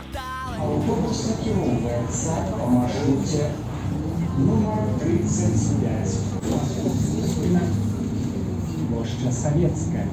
Автобус накіроўваецца па маршруце нумар 35. Плошча Савецкая.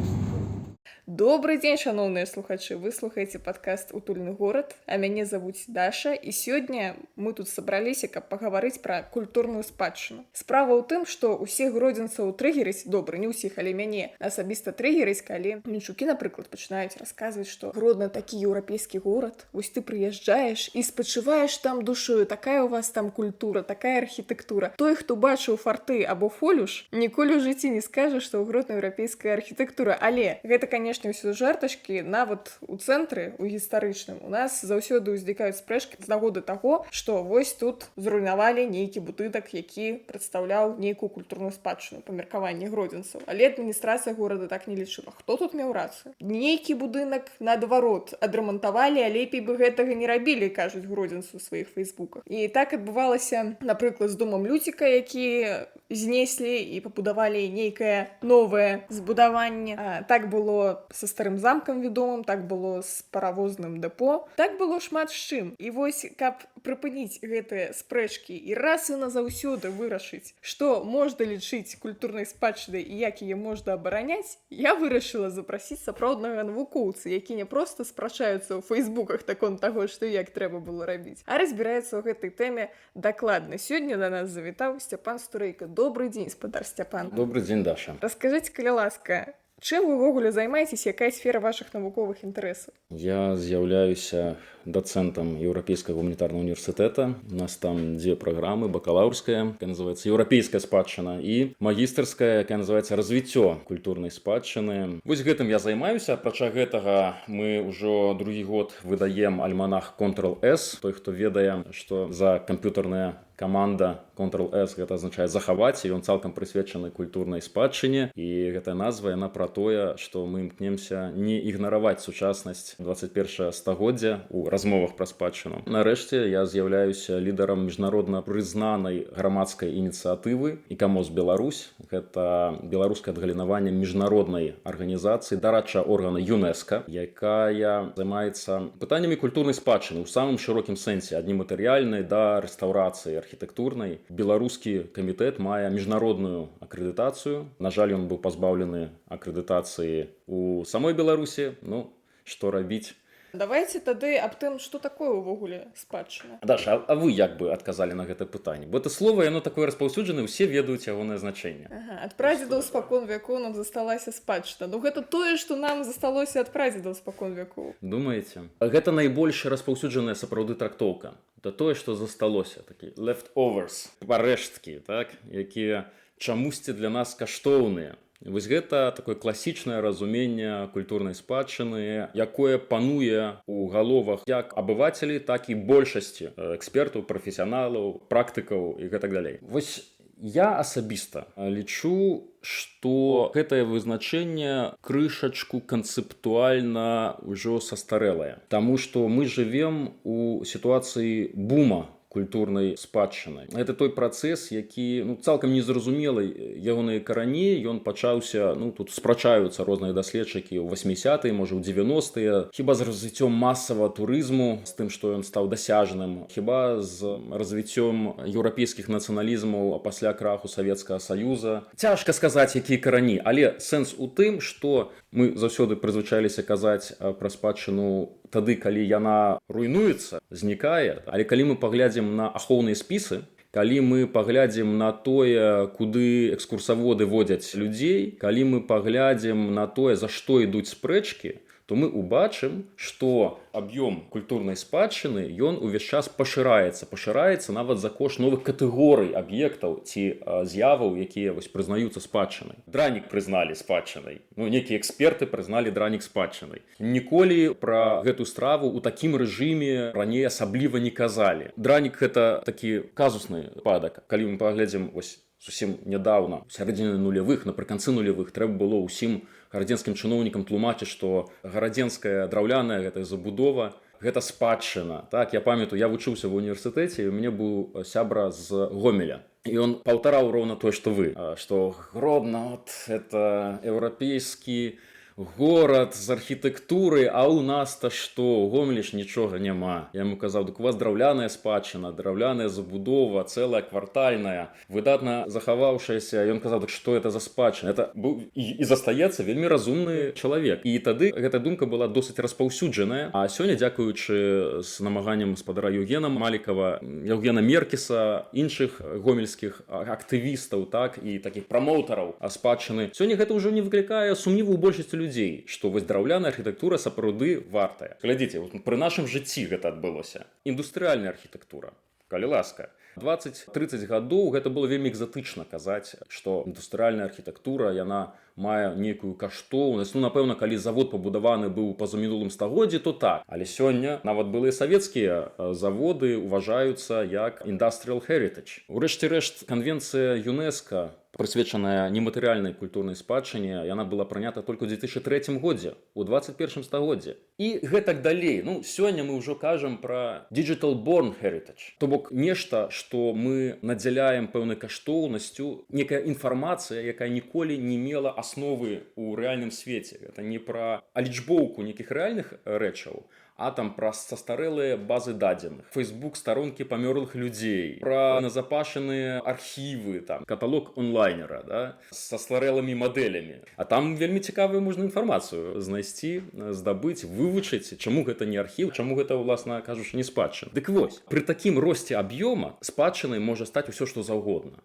Добрый дзень, шановныя слухачы, вы слухаеце падкаст «Утульны горад», а мяне завуць Даша, і сёння мы тут сабраліся, каб пагаварыць пра культурную спадчыну. Справа ў тым, што ўсіх гродзенцаў трыгерыць, добра, не ўсіх, але мяне асабіста трыгерыць, калі мінчукі, напрыклад, пачынаюць расказваць, што Гродна такі еўрапейскі горад, вось ты прыязджаеш і спачуваеш там душою, такая у вас там культура, такая архітэктура. Той, хто бачыў фарты або фолюш, ніколі ў жыцці не скажа, што ў Гродна еўрапейская архітэктура, але гэта, канешне, ўсё жартачкі, нават у цэнтры, у гістарычным, у нас заўсёды ўзнікаюць спрэчкі з нагоды таго, што вось тут зруйнавалі нейкі будынак, які прадстаўляў нейкую культурную спадчыну па меркаванні гродзенцаў. Але адміністрацыя горада так не лічыла. Хто тут меў рацыю? Нейкі будынак, наадварот, адрамантавалі, а лепей бы гэтага не рабілі, кажуць гродзенцы ў сваіх фейсбуках. І так адбывалася, напрыклад, з домам Люціка, які знеслі і пабудавалі нейкае новае збудаванне. Так было са старым замкам вядомым, так было з паравозным дэпо, так было шмат з чым. І вось, каб прыпыніць гэтыя спрэчкі і раз і назаўсёды вырашыць, што можна лічыць культурнай спадчынай і як яе можна абараняць, я вырашыла запрасіць сапраўднага навукоўца, які не проста спрачаюцца ў фейсбуках наконт таго, што як трэба было рабіць, а разбіраецца ў гэтай тэме дакладна. Сёння да нас завітаў Сцяпан Стурэйка. Добрый дзень, спадар Сцяпан. Добрый дзень, Даша. Раскажыце, калі ласка, чым вы ўвогуле займаецеся, якая сфера вашых навуковых інтарэсаў? Я з'яўляюся дацэнтам Еўрапейскага гуманітарнага універсітэта. У нас там дзве праграмы: бакалаўрская, якая называецца «Еўрапейская спадчына», і магістарская, якая называецца «Развіццё культурнай спадчыны». Вось гэтым я займаюся. Апрача гэтага мы ўжо другі год выдаем альманах Ctrl+S. Той, хто ведае, што за камп'ютарная каманда Ctrl+S гэта азначае захаваць, і ён цалкам прысвечаны культурнай спадчыне. І гэтая назва, яна пра тое, што мы імкнемся не ігнараваць сучаснасць 21 стагоддзя у размовах пра спадчыну. Нарэшце я з'яўляюся лідарам міжнародна прызнанай грамадскай ініцыятывы «ІКАМОЗ Беларусь». Гэта беларускае адгалінаванне міжнароднай арганізацыі, дарадчага органа ЮНЕСКО, якая займаецца пытаннямі культурнай спадчыны ў самым шырокім сэнсе, ад нематэрыяльнай да рэстаўрацыі архітэктурнай. Беларускі камітэт мае міжнародную акрэдытацыю. На жаль, ён быў пазбаўлены акрэдытацыі у самой Беларусі. Ну, што рабіць? Давайце тады аб тым, што такое ўвогуле спадчына. Даша, а вы як бы адказалі на гэта пытанне? Бо это слово, яно такое распаўсюджанае, усе ведаюць ягонае значэнне. Ад прадзедаў спакон вякоў нам засталася спадчына. Ну гэта тое, што нам засталося ад прадзедаў спакон вякоў. Думаеце? Гэта найбольш распаўсюджаная сапраўды трактоўка. Это тое, што засталося, такі leftovers, парэшткі, так, якія чамусьці для нас каштоўныя. Вось гэта такое класічнае разуменне культурнай спадчыны, якое пануе ў галовах як абывацелей, так і большасці экспертаў, прафесіяналаў, практыкаў і гэтак далей. Вось я асабіста лічу, што гэтае вызначэнне крышачку канцэптуальна ўжо састарэлае. Таму што мы жывем у сітуацыі бума культурнай спадчыны. Гэта той працэс, які цалкам незразумелы ягоныя карані. Ён пачаўся, тут спрачаюцца розныя даследчыкі ў 80-е, можа ў 90-е. Хіба з развіццём масавага турызму, з тым, што ён стаў дасяжным, хіба з развіццём еўрапейскіх нацыяналізмаў пасля краху Савецкага Саюза. Цяжка сказаць, якія карані, але сэнс у тым, што мы заўсёды прызвычаіліся казаць пра спадчыну тады, калі яна руйнуецца, знікае. Але калі мы паглядзім на ахоўныя спісы, калі мы паглядзім на тое, куды экскурсаводы водзяць людзей, калі мы паглядзім на тое, за што ідуць спрэчкі, то мы убачым, што аб'ём культурнай спадчыны, ён увесь час пашыраецца нават за кошт новых катэгорый аб'ектаў ці з'яваў, якія прызнаюцца спадчынай. Дранік прызналі спадчынай. Некія эксперты прызналі дранік спадчынай. Ніколі пра гэту страву ў такім рэжыме раней асабліва не казалі. Дранік гэта такі казусны выпадак. Калі мы паглядзім зусім нядаўна, у сярэдзіне нулявых, напрыканцы нулявых, трэба было ўсім гарадзенскім чыноўнікам тлумачыць, што гарадзенская драўляная гэтая забудова гэта спадчына. Так, я памятаю, я вучыўся ва ўніверсітэце, і у мяне быў сябра з Гомеля. І ён паўтараў роўна тое, што вы, што Гродна, это еўрапейскі горад з архітэктуры, а ў нас-то што, у Гомелі ж нічога няма. Я яму казаў, дык у вас драўляная спадчына, драўляная забудова, цэлая квартальная, выдатна захаваўшаяся. Ён казаў, дык што это за спадчына? Это быў і застаецца вельмі разумны чалавек. І тады гэта думка была досыць распаўсюджаная. А сёння, дзякуючы з намаганнем гаспадара Еўгена Малікава, Еўгена Меркіса, іншых гомельскіх актывістаў, так, і такіх прамоўтараў спадчыны, сёння гэта ўжо не выклікае сумніву ў большасці людзей, што вось драўляная архітэктура сапраўды вартая. Глядзіце, пры нашым жыцці гэта адбылося. Індустрыяльная архітэктура, калі ласка. 20-30 гадоў гэта было вельмі экзатычна казаць, што індустрыяльная архітэктура, яна мае нейкую каштоўнасць. Ну, напэўна, калі завод пабудаваны быў у пазамінулым стагоддзі, то так. Але сёння нават былыя савецкія заводы ўважаюцца як industrial heritage. Урэшце рэшт, канвенцыя ЮНЕСКО, прысвечаная нематэрыяльнай культурнай спадчыне, яна была прынята толькі ў 2003 годзе, у 21 стагоддзі. І гэтак далей. Ну, сёння мы ўжо кажам пра digital born heritage. То бок нешта, што мы надзяляем пэўнай каштоўнасцю, некая інфармацыя, якая ніколі не мела асновы ў рэальным свеце. Гэта не пра алічбоўку нейкіх рэальных рэчаў, а там пра састарэлыя базы дадзеных, фейсбук старонкі памёрлых людзей, пра назапашаныя архівы, там каталог онлайнера, да, са старэлымі мадэлямі. А там вельмі цікавую можна інфармацыю знайсці, здабыць, вывучыць, чаму гэта не архіў, чаму гэта, уласна кажучы, не спадчына. Дык вось, пры такім росце аб'ёма спадчынай можа стаць усё, што заўгодна.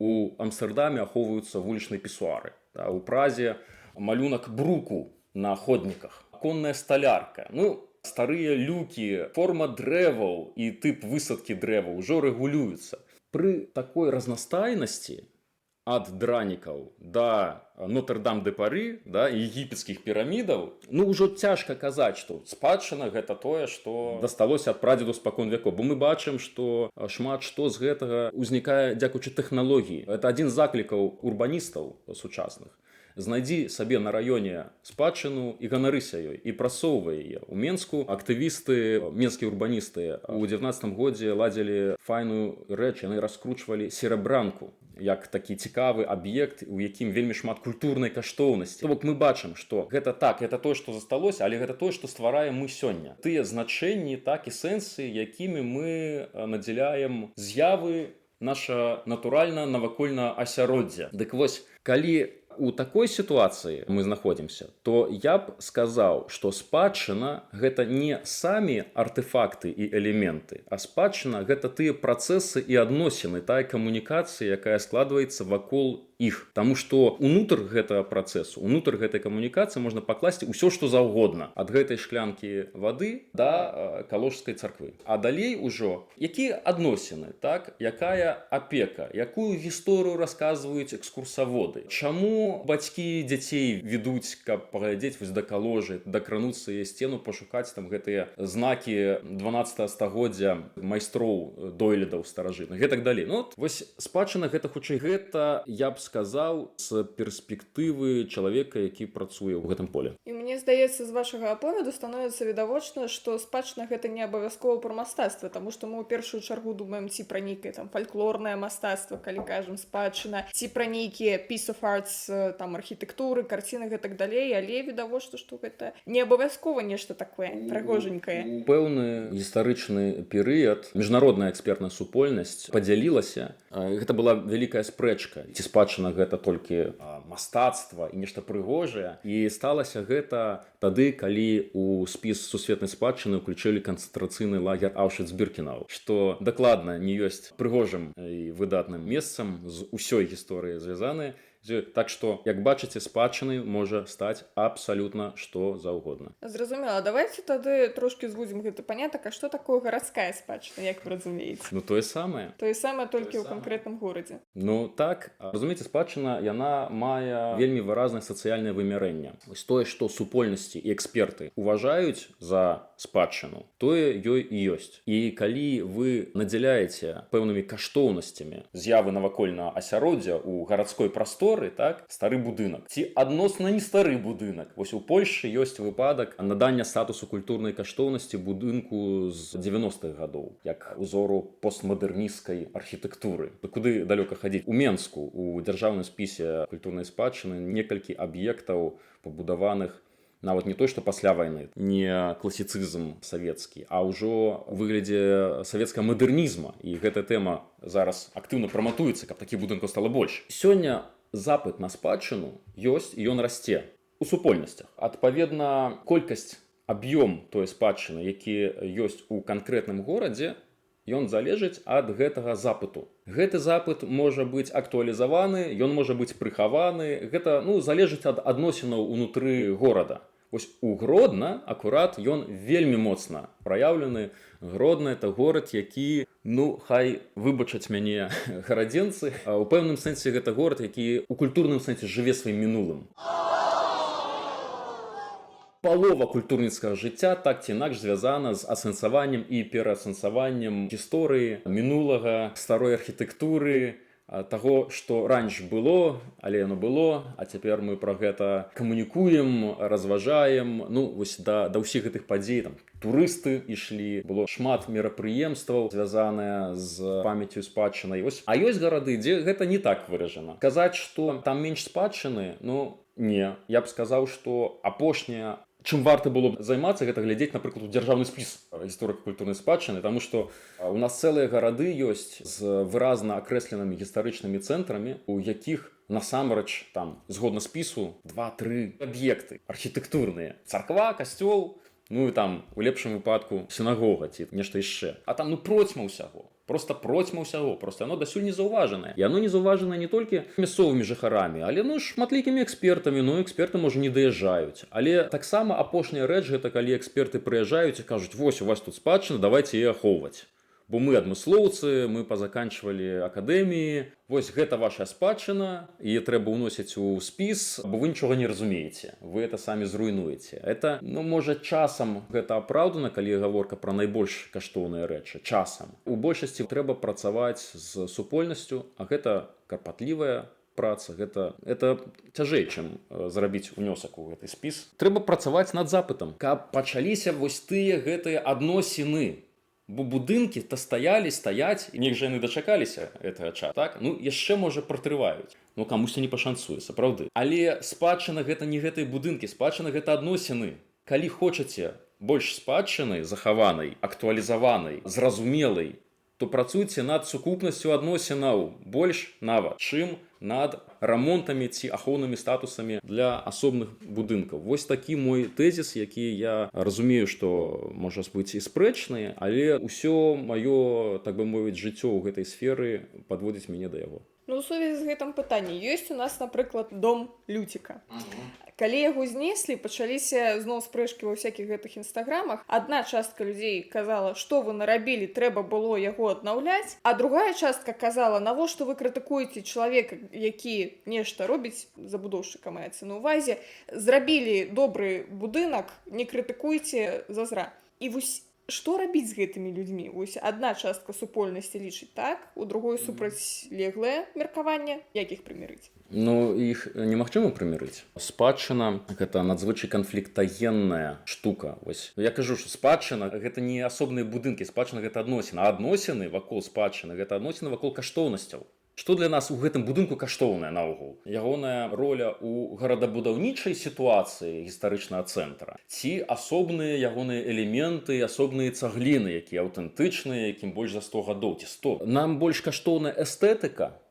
У Амстэрдаме ахоўваюцца вулічныя пісуары, да, у Празе малюнак бруку на ходніках, конная сталярка. Ну, старыя люкі, форма дрэваў і тып высадкі дрэваў ўжо рэгулююцца. Пры такой разнастайнасці ад дранікаў да Нотр-Дам-де-Пары, да, егіпецкіх пірамідаў, ну, ўжо цяжка казаць, што спадчына гэта тое, што дасталося ад прадзеду спакон вякоў. Бо мы бачым, што шмат што з гэтага ўзнікае дзякуючы тэхналогіі. Гэта адзін з заклікаў урбаністаў сучасных. Знайдзі сабе на раёне спадчыну і ганарыся ёй, і прасоўвай яе. У Менску актывісты, менскія урбаністы у 19 годзе ладзілі файную рэч, яны раскручвалі серабранку, як такі цікавы аб'ект, у якім вельмі шмат культурнай каштоўнасці. То бок мы бачым, што гэта так, гэта тое, што засталося, але гэта тое, што ствараем мы сёння. Тыя значэнні, так і сэнсы, якімі мы надзяляем з'явы наша натуральна навакольна асяроддзя. Дык вось, калі у такой сітуацыі мы знаходзімся, то я б сказаў, што спадчына гэта не самі артефакты і элементы, а спадчына гэта тыя працэсы і адносіны, тая камунікацыя, якая складваецца вакол іх. Таму што ўнутр гэтага працэсу, ўнутр гэтай камунікацыі можна пакласці ўсё, што заўгодна. Ад гэтай шклянкі вады да калужскай царквы. А далей ужо, якія адносіны, так? Якая апека, якую гісторыю расказваюць экскурсаводы, чаму бацькі дзяцей ведуць, каб паглядзець вось да каложы, дакрануцца яе сцену, пашукаць там гэтыя знакі 12 стагоддзя майстроў дойлідаў старажытных, гэтак далей. Ну, вось спадчына гэта хутчэй гэта, я б сказаў, з перспектывы чалавека, які працуе ў гэтым поле. І мне здаецца, з вашага аповеду становіцца відавочна, што спадчына гэта не абавязкова пра мастацтва, таму што мы ў першую чаргу думаем ці пра нейкае там фальклорнае мастацтва, калі кажам спадчына, ці пра нейкія piece of arts, там архітэктуры, карціны гэтак далей, але відавочна, што гэта не абавязкова нешта такое прыгожанькае. Пэўны гістарычны перыяд міжнародная экспертная супольнасць падзялілася. Гэта была вялікая спрэчка, ці спадчына гэта толькі мастацтва і нешта прыгожае. І сталася гэта тады, калі у спіс сусветнай спадчыны ўключылі канцэнтрацыйны лагер Аўшвіц-Біркенау, што дакладна не ёсць прыгожым і выдатным месцам з усёй гісторыі звязаны. Так што, як бачыце, спадчынай можа стаць абсалютна што заўгодна. Зразумела, давайце тады трошкі звузім гэты панятак, а што такое гарадская спадчына, як вы разумееце? Ну, тое самае. Тое самае толькі ў канкрэтным горадзе. Ну, так. Разумееце, спадчына, яна мае вельмі выразнае сацыяльнае вымярэнне. Вось тое, што супольнасці і эксперты уважаюць за спадчыну, тое ёй і ёсць. І калі вы надзяляеце пэўнымі каштоўнасцямі з'явы навакольнага асяроддзя ў гарадской прасторы, сторы, так, стары будынак ці адносна не стары будынак. Вось у Польшы ёсць выпадак надання статусу культурнай каштоўнасці будынку з 90-х гадоў як узору постмадэрнісцкай архітэктуры. Куды далёка хадзіць? У Менску у дзяржаўным спісе культурнай спадчыны некалькі аб'ектаў пабудаваных нават не той, што пасля вайны, не класіцызм савецкі, а ўжо у выглядзе савецкага мадэрнізма. І гэтая тэма зараз актыўна праматуецца, каб такіх будынкаў стала больш. Сёння запыт на спадчыну ёсць і ён расце у супольнасцях. Адпаведна, колькасць, аб'ём той спадчыны, які ёсць у канкрэтным горадзе, ён залежыць ад гэтага запыту. Гэты запыт можа быць актуалізаваны, ён можа быць прыхаваны. Гэта залежыць ад адносінаў унутры горада. Вось у Гродна акурат ён вельмі моцна праяўлены. Гродна это горад, які, хай выбачаць мяне гарадзенцы, а ў пэўным сэнсе гэта горад, які у культурным сэнсе жыве сваім мінулым. Палова культурніцкага жыцця так ці інакш звязана з асэнсаваннем і пераасэнсаваннем гісторыі, мінулага, старой архітэктуры, таго, што раньш было, але яно было, а цяпер мы пра гэта камунікуем, разважаем. Вось да ўсіх гэтых падзей там турысты ішлі, было шмат мерапрыемстваў, звязаныя з памяццю спадчынай. А ёсць гарады, дзе гэта не так выражана. Казаць, што там менш спадчыны, не. Я б сказаў, што апошняя, чым варта было б займацца, гэта глядзець, напрыклад, у дзяржаўны спіс гісторыка-культурнай спадчыны, таму што у нас цэлыя гарады ёсць з выразна акрэсленымі гістарычнымі цэнтрамі, у якіх насамрэч там згодна спісу 2-3 аб'екты архітэктурныя. Царква, касцёл, і там у лепшым выпадку сінагога ці нешта яшчэ. А там процьма ўсяго. Просто процьма ўсяго, просто яно дасюль не заўважанае. І яно не заўважанае не толькі мясцовымі жыхарамі, але шматлікімі экспертамі, эксперты, можа, не даязджаюць. Але таксама апошняя рэч гэта калі эксперты прыязджаюць і кажуць: вось у вас тут спадчына, давайте яе ахоўваць. Бо мы адмыслоўцы, мы пазаканчвалі акадэміі, вось гэта ваша спадчына, яе трэба ўносіць у спіс, бо вы нічога не разумееце, вы это самі зруйнуеце. Это, можа, часам гэта апраўдана, калі гаворка пра найбольш каштоўныя рэчы, часам. У большасці трэба працаваць з супольнасцю, а гэта карпатлівая праца, гэта цяжэй, чым зрабіць унёсак у гэты спіс. Трэба працаваць над запытам, каб пачаліся вось тыя гэтыя адносіны. Бо будынкі стаяць, і неяк жа яны дачакаліся гэтага часу, так? Яшчэ, можа, пратрываюць. Камусьці не пашанцуе, сапраўды. Але спадчына гэта не гэтыя будынкі, спадчына гэта адносіны. Калі хочаце больш спадчыны захаванай, актуалізаванай, зразумелай, то працуйце над сукупнасцю адносінаў больш нават, чым над рамонтамі ці ахоўнымі статусамі для асобных будынкаў. Вось такі мой тэзіс, які я разумею, што можа быць і спрэчны, але ўсё маё, так бы мовіць, жыццё ў гэтай сферы падводзіць мяне да яго. У сувязі з гэтым пытаннем ёсць у нас, напрыклад, дом Люціка. Калі яго знеслі, пачаліся зноў спрэчкі ва ўсякіх гэтых інстаграмах. Адна частка людзей казала, што вы нарабілі, трэба было яго аднаўляць, а другая частка казала, навошта вы крытыкуеце чалавека, які нешта робіць, забудоўшчыка маецца на ўвазе, зрабілі добры будынак, не крытыкуйце зазра. І вось што рабіць з гэтымі людзьмі? Вось адна частка супольнасці лічыць так, у другой супрацьлеглае меркаванне. Як іх прымірыць? Іх немагчыма прымірыць. Спадчына – гэта надзвычай канфліктагенная штука. Я кажу, што спадчына – гэта не асобныя будынкі, спадчына – гэта адносіны. А адносіны вакол спадчыны – гэта адносіны вакол каштоўнасцяў. Што для нас у гэтым будынку каштоўнае наогул? Ягоная роля ў гарадабудаўнічай сітуацыі гістарычнага цэнтра? Ці асобныя ягоныя элементы, асобныя цагліны, якія аўтэнтычныя, якім больш за 100 гадоў ці 100? Нам больш каштоўная эстэтыка?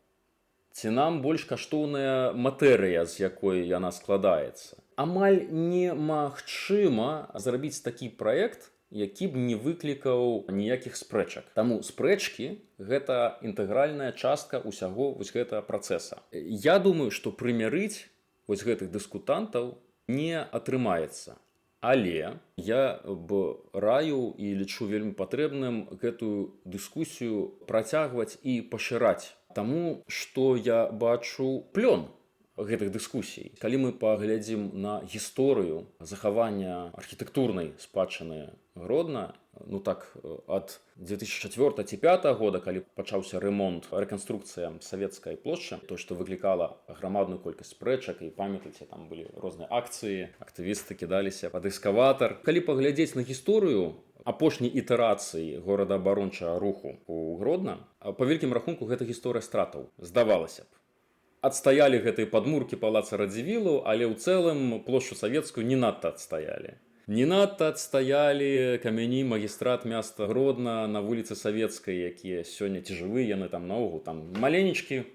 Ці нам больш каштоўная матэрыя, з якой яна складаецца? Амаль немагчыма зрабіць такі праект, які б не выклікаў ніякіх спрэчак. Таму спрэчкі – гэта інтэгральная частка ўсяго вось гэтага працэса. Я думаю, што прымірыць вось гэтых дыскутантаў не атрымаецца. Але я б раю і лічу вельмі патрэбным гэтую дыскусію працягваць і пашыраць. Таму, што я бачу плён гэтых дыскусій. Калі мы паглядзім на гісторыю захавання архітэктурнай спадчыны Гродна, ну так, ад 2004 ці 2005 года, калі пачаўся ремонт, рэканструкцыя савецкай плошчы, то, што выклікала аграмадную колькасць спрэчак, і памятаеце, там былі розныя акцыі, актывісты кідаліся пад эскаватар. Калі паглядзець на гісторыю апошняй ітэрацыі горадаабарончага руху у Гродна, па вялікім рахунку гэта гісторыя стратаў, здавалася б. Адстаялі гэтыя падмуркі палаца Радзівілу, але ў цэлым плошчу савецкую не надта адстаялі. Не надта адстаялі камяні магістрат мяста Гродна на вуліцы Савецкай, якія сёння ці жывы, яны там наогул там маленечкая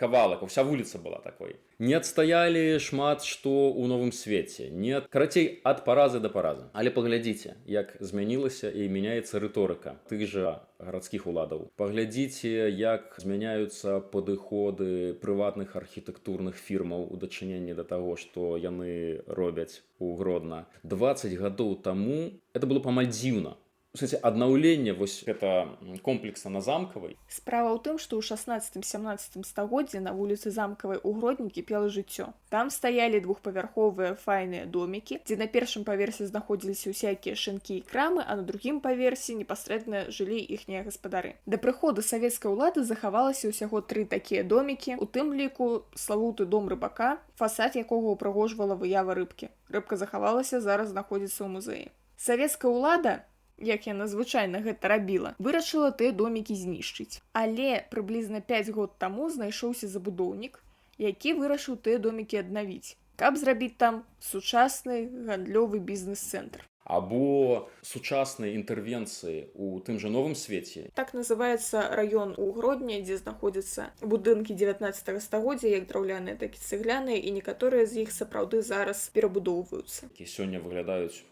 кавалак, уся вуліца была такой. Не адстаялі шмат што ў новым свеце, не карацей ад паразы да паразы. Але паглядзіце, як змянілася і мяняецца рыторыка тых жа гарадскіх уладаў. Паглядзіце, як змяняюцца падыходы прыватных архітэктурных фірмаў у дачыненні да таго, што яны робяць у Гродна. 20 гадоў таму это было памаль дзіўна. Аднаўленне вось гэта комплекса на Замкавай. Справа ў тым, што ў 16-17 стагоддзі на вуліцы Замкавай у Гродні кіпела жыццё. Там стаялі двухпавярховыя файныя домікі, дзе на першым паверсе знаходзіліся ўсякія шынкі і крамы, а на другім паверсе непасрэдна жылі іхнія гаспадары. Да прыходу савецкай улады захавалася ўсяго 3 такія домікі, у тым ліку славуты дом рыбака, фасад якога ўпрыгожвала выява рыбкі. Рыбка захавалася, зараз знаходзіцца ў музеі. Савецкая ўлада, як яна звычайна гэта рабіла, вырашыла тыя домікі знішчыць. Але прыблізна 5 год таму знайшоўся забудоўнік, які вырашыў тыя домікі аднавіць, каб зрабіць там сучасны гандлёвы бізнес-цэнтр. Або сучасныя інтэрвенцыі ў тым жа новым свеце. Так называецца раён у Гродні, дзе знаходзяцца будынкі 19 стагоддзя, як драўляныя, так і цэгляныя, і некаторыя з іх сапраўды зараз перабудоўваюцца. Які сёння выглядаюць,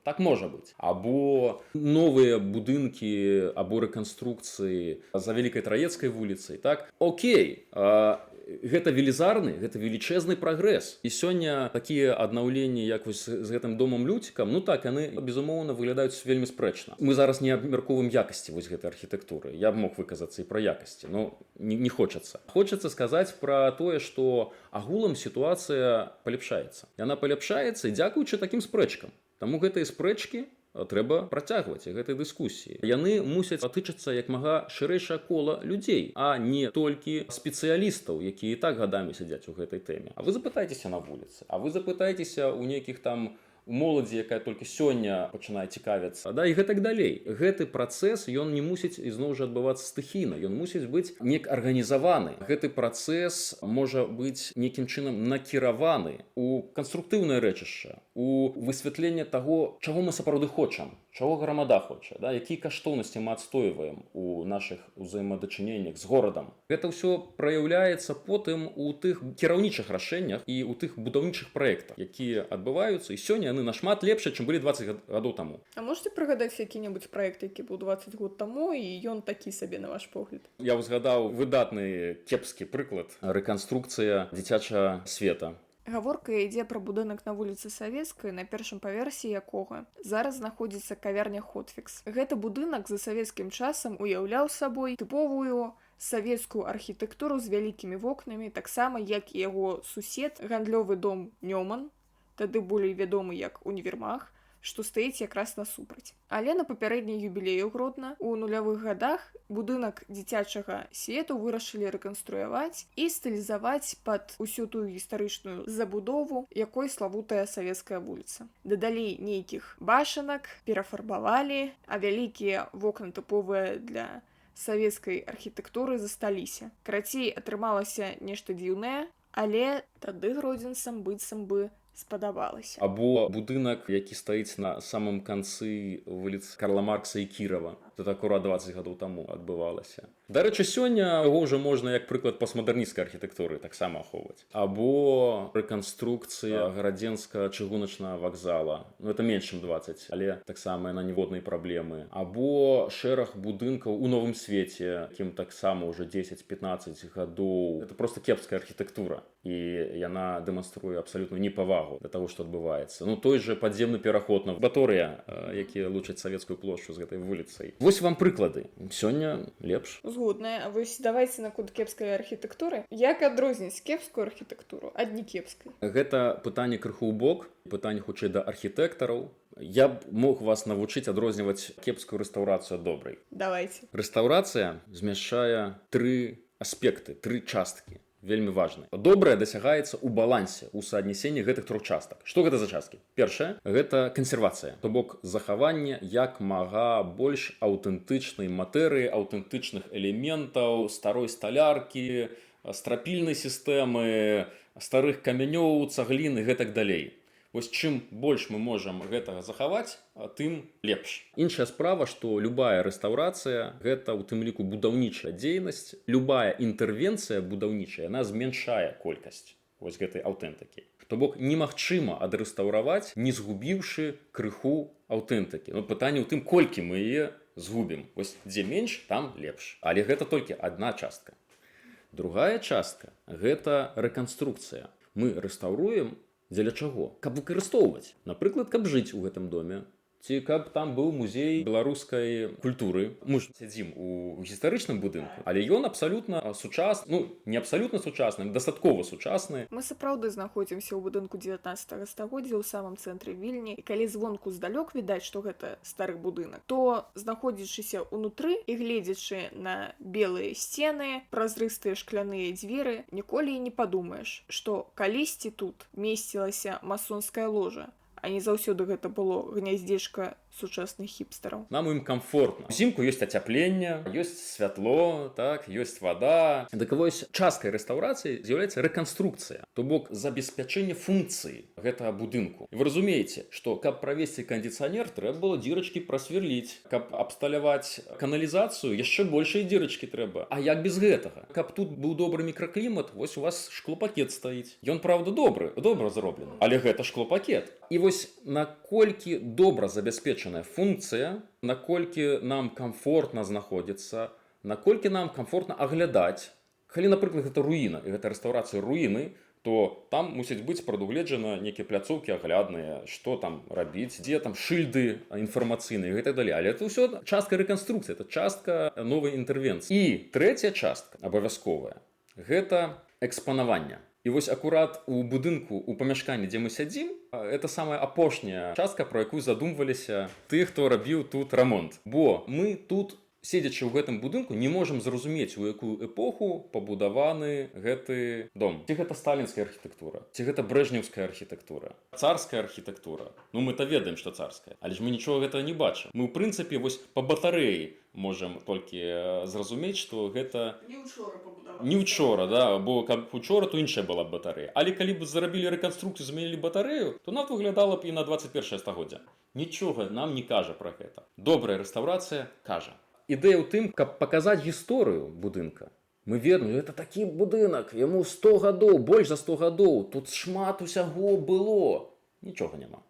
так можа быць. Або новыя будынкі, або рэканструкцыі за Вялікай Траецкай вуліцай, так? Окей, гэта велізарны, гэта велічэзны прагрэс. І сёння такія аднаўленні, як вось з гэтым домам Люцікам, так, яны, безумоўна, выглядаюць вельмі спрэчна. Мы зараз не абмяркоўваем якасці вось гэтай архітэктуры. Я б мог выказацца і пра якасці, не хочацца. Хочацца сказаць пра тое, што агулам сітуацыя паляпшаецца. Яна паляпшаецца і дзякуючы такім спрэчкам. Таму гэтыя спрэчкі трэба працягваць, гэтыя дыскусіі. Яны мусяць датычыцца як мага шырэйшае кола людзей, а не толькі спецыялістаў, якія і так гадамі сядзяць у гэтай тэме. А вы запытайцеся на вуліцы, а вы запытайцеся ў нейкіх там моладзі, якая толькі сёння пачынае цікавіцца, і гэтак далей. Гэты працэс, ён не мусіць ізноў жа адбывацца стыхійна, ён мусіць быць неяк арганізаваны. Гэты працэс можа быць нейкім чынам накіраваны ў канструктыўнае рэчышча, у высвятленне таго, чаго мы сапраўды хочам, чаго грамада хоча, якія каштоўнасці мы адстойваем у нашых узаемадачыненнях з горадам. Гэта ўсё праяўляецца потым у тых кіраўнічых рашэннях і ў тых будаўнічых праектах, якія адбываюцца, і сёння яны нашмат лепшыя, чым былі 20 гадоў таму. А можете прыгадаць які-небудзь праект, які быў 20 год таму, і ён такі сабе на ваш погляд? Я ўзгадаў выдатны кепскі прыклад рэканструкцыя дзіцячага света. Гаворка ідзе пра будынак на вуліцы Савецкай, на першым паверсе якога зараз знаходзіцца кавярня Хотфікс. Гэты будынак за савецкім часам уяўляў сабой тыповую савецкую архітэктуру з вялікімі вокнамі, таксама як і яго сусед, гандлёвы дом Нёман, тады болей вядомы як універмаг, што стаіць якраз насупраць. Але на папярэдні юбілею Гродна ў нулявых гадах будынак дзіцячага свету вырашылі рэканструяваць і стылізаваць пад усю тую гістарычную забудову, якой славутая савецкая вуліца. Дадалі нейкіх башанак, перафарбавалі, а вялікія вокны тыповыя для савецкай архітэктуры засталіся. Карацей, атрымалася нешта дзіўнае, але тады гродзенцам быццам бы спадабалася. Або будынак, які стаіць на самым канцы вуліц Карла Маркса і Кірава. Гэта акурат 20 гадоў таму адбывалася. Дарэчы, сёння яго ўжо можна як прыклад постмадэрнісцкай архітэктуры таксама ахоўваць. Або рэканструкцыя гарадзенскага чыгуначнага вакзала. Это менш, чым 20, але таксама яна ніводнай праблемы. Або шэраг будынкаў у новым свеце, якім таксама ўжо 10-15 гадоў. Это проста кепская архітэктура. І яна дэманструе абсалютную непавагу да таго, што адбываецца. Той же падземны пераход на Баторыя, які лучаць савецкую плошчу з гэтай вуліцай. Вось вам прыклады. Сёння лепш. Згодная. А вось давайце наконт кепскай архітэктуры. Як адрозніць кепскую архітэктуру ад некепскай? Гэта пытанне крыху ў бок, пытанне хутчэй да архітэктараў, Я б мог вас навучыць адрозніваць кепскую рэстаўрацыю ад добрай. Давайте. Рэстаўрацыя змяшчае 3 аспекты, 3 часткі. Вельмі важны. Добрае дасягаецца ў балансе, у суаднесенні гэтых 3 частак. Што гэта за часткі? Першае гэта кансервацыя, то бок захаванне як мага больш аўтэнтычнай матэрыі, аўтэнтычных элементаў, старой сталяркі, страпільнай сістэмы, старых камянёў, цаглін і гэтак далей. Вось чым больш мы можам гэтага захаваць, тым лепш. Іншая справа, што любая рэстаўрацыя, гэта ў тым ліку будаўнічая дзейнасць, любая інтэрвенцыя будаўнічая, яна змяншае колькасць вось гэтай аўтэнтыкі. То бок немагчыма адрэстаўраваць, не згубіўшы крыху аўтэнтыкі. Ну, пытанне ў тым, колькі мы яе згубім. Вось дзе менш, там лепш. Але гэта толькі адна частка. Другая частка – гэта рэканструкцыя. Мы рэстаўруем дзеля чаго? Каб выкарыстоўваць. Напрыклад, каб жыць у гэтым доме. Ці каб там быў музей беларускай культуры. Мы ж сядзім у гістарычным будынку, але ён абсалютна сучасны, ну, не абсалютна сучасны, дастаткова сучасны. Мы сапраўды знаходзімся ў будынку 19 стагоддзя ў самым цэнтры Вільні, і калі звонку здалёк відаць, што гэта стары будынак, то, знаходзячыся ўнутры і гледзячы на белыя сцены, празрыстыя шкляныя дзверы, ніколі і не падумаеш, што калісьці тут месцілася масонская ложа, а не заўсёды гэта было гняздзечка сучасных хіпстараў. Нам ім комфортна. Узімку ёсць ацяпленне, ёсць святло, так, ёсць вада. Дык вось часткай рэстаўрацыі з'яўляецца рэканструкцыя, то бок забеспячэнне функцыі гэтага будынку. І вы разумееце, што каб правесці кандыцыянер, трэба было дзірачкі прасверліць, каб абсталяваць каналізацыю, яшчэ большыя дзірачкі трэба. А як без гэтага? Каб тут быў добры мікраклімат, вось у вас шклопакет стаіць. Ён, правда, добра зроблены, але гэта шклопакет. І вось наколькі добра забяспечана функцыя, наколькі нам комфортна знаходзіцца, наколькі нам комфортна аглядаць. Калі, напрыклад, гэта руіна, і гэта рэстаўрацыя руіны, то там мусіць быць прадугледжана нейкія пляцоўкі аглядныя, што там рабіць, дзе там шыльды інфармацыйныя і гэтак далей. Але это ўсё частка рэканструкцыі, это частка новай інтэрвенцыі. І трэцяя частка, абавязковая, гэта экспанаванне. І вось акурат у будынку, у памяшканні, дзе мы сядзім, это самая апошняя частка, про якую задумваліся ты, хто рабіў тут рамонт. Бо мы тут, седзячы ў гэтым будынку, не можам зразумець, у якую эпоху пабудаваны гэты дом. Ці гэта сталінская архітэктура, ці гэта брэжнеўская архітэктура, царская архітэктура. Ну, мы-то ведаем, што царская, але ж мы нічога гэтага не бачым. Мы, ў прынцыпе, вось па батарэі можам толькі зразумець, што гэта не учора, да, бо каб учора, то іншая была б батарэя. Але калі б зарабілі рэканструкцыю, змянілі батарэю, то нават выглядала б і на 21 стагоддзя. Нічога нам не кажа пра гэта. Добрая рэстаўрацыя кажа. Ідэя ў тым, каб паказаць гісторыю будынка. Мы ведаем, гэта такі будынак, яму 100 гадоў, больш за 100 гадоў, тут шмат усяго было. Нічога няма.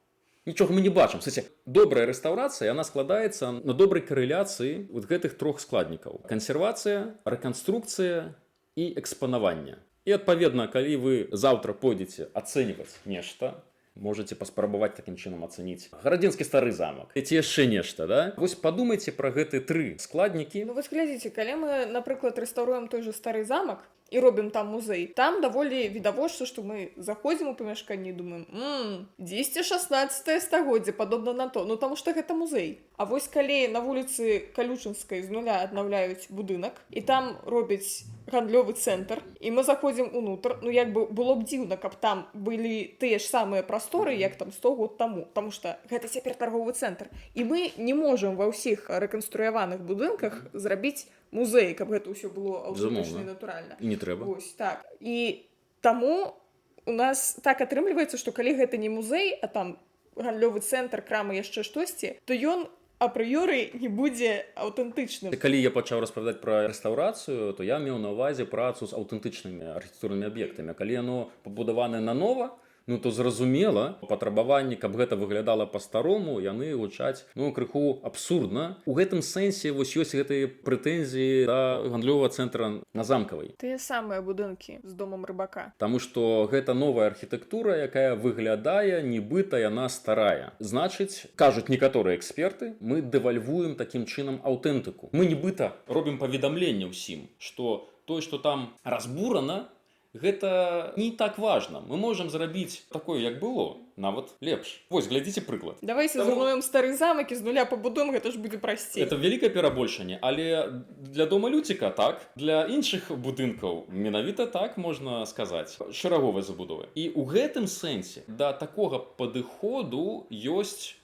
Нічога мы не бачым. Кстати, добрая рэстаўрацыя, яна складаецца на добрай карэляцыі вот гэтых 3 складнікаў. Кансервацыя, рэканструкцыя і экспанаванне. І, адпаведна, калі вы заўтра пойдзеце ацэньваць нешта, можете паспрабаваць такім чынам ацаніць гарадзенскі стары замак. Ці яшчэ нешта, да? Вось падумайце пра гэтыя 3 складнікі. Ну вось глядзіце, калі мы, напрыклад, рэстаўруем той же стары замак і робім там музей, там даволі відавочна, што мы заходзім у памяшканне і думаем, 216 стагоддзе, падобна на то, ну таму што гэта музей. А вось калі на вуліцы Калючынскай з нуля аднаўляюць будынак, і там робяць гандлёвы цэнтр, і мы заходзім унутр, ну як бы было б дзіўна, каб там былі тыя ж самыя прасторы, як там 100 год таму, таму што гэта цяпер тарговы цэнтр. І мы не можам ва ўсіх рэканструяваных будынках зрабіць музей, каб гэта ўсё было аўтэнтычна і натуральна. І не трэба. Вось, так. І таму у нас так атрымліваецца, што калі гэта не музей, а там гандлёвы цэнтр, крама, яшчэ штосьці, то ён апрыёры не будзе аўтэнтычным. Калі я пачаў распавядаць пра рэстаўрацыю, то я меў на ўвазе працу з аўтэнтычнымі архітэктурнымі аб'ектамі. А калі яно пабудаванае нанова, ну то зразумела, патрабаванні, каб гэта выглядала па-старому, яны гучаць, ну, крыху абсурдна. У гэтым сэнсе вось ёсць гэтыя прэтэнзіі да гандлёвага цэнтра на Замкавай. Тыя самыя будынкі з домам рыбака. Таму што гэта новая архітэктура, якая выглядае, нібыта яна старая. Значыць, кажуць некаторыя эксперты, мы дэвальвуем такім чынам аўтэнтыку. Мы нібыта робім паведамленне ўсім, што тое, што там разбурана, гэта не так важна. Мы можам зрабіць такое, як было. нават лепш. Вось, глядзіце прыклад. Давайте Таму- зруйнуем стары замак і з нуля пабудуем, гэта ж будзе прасцей. Это вялікае перабольшанне, але для дома Люціка так, для іншых будынкаў менавіта так можна сказаць, шараговай забудовы. І ў гэтым сэнсе да такога падыходу ёсць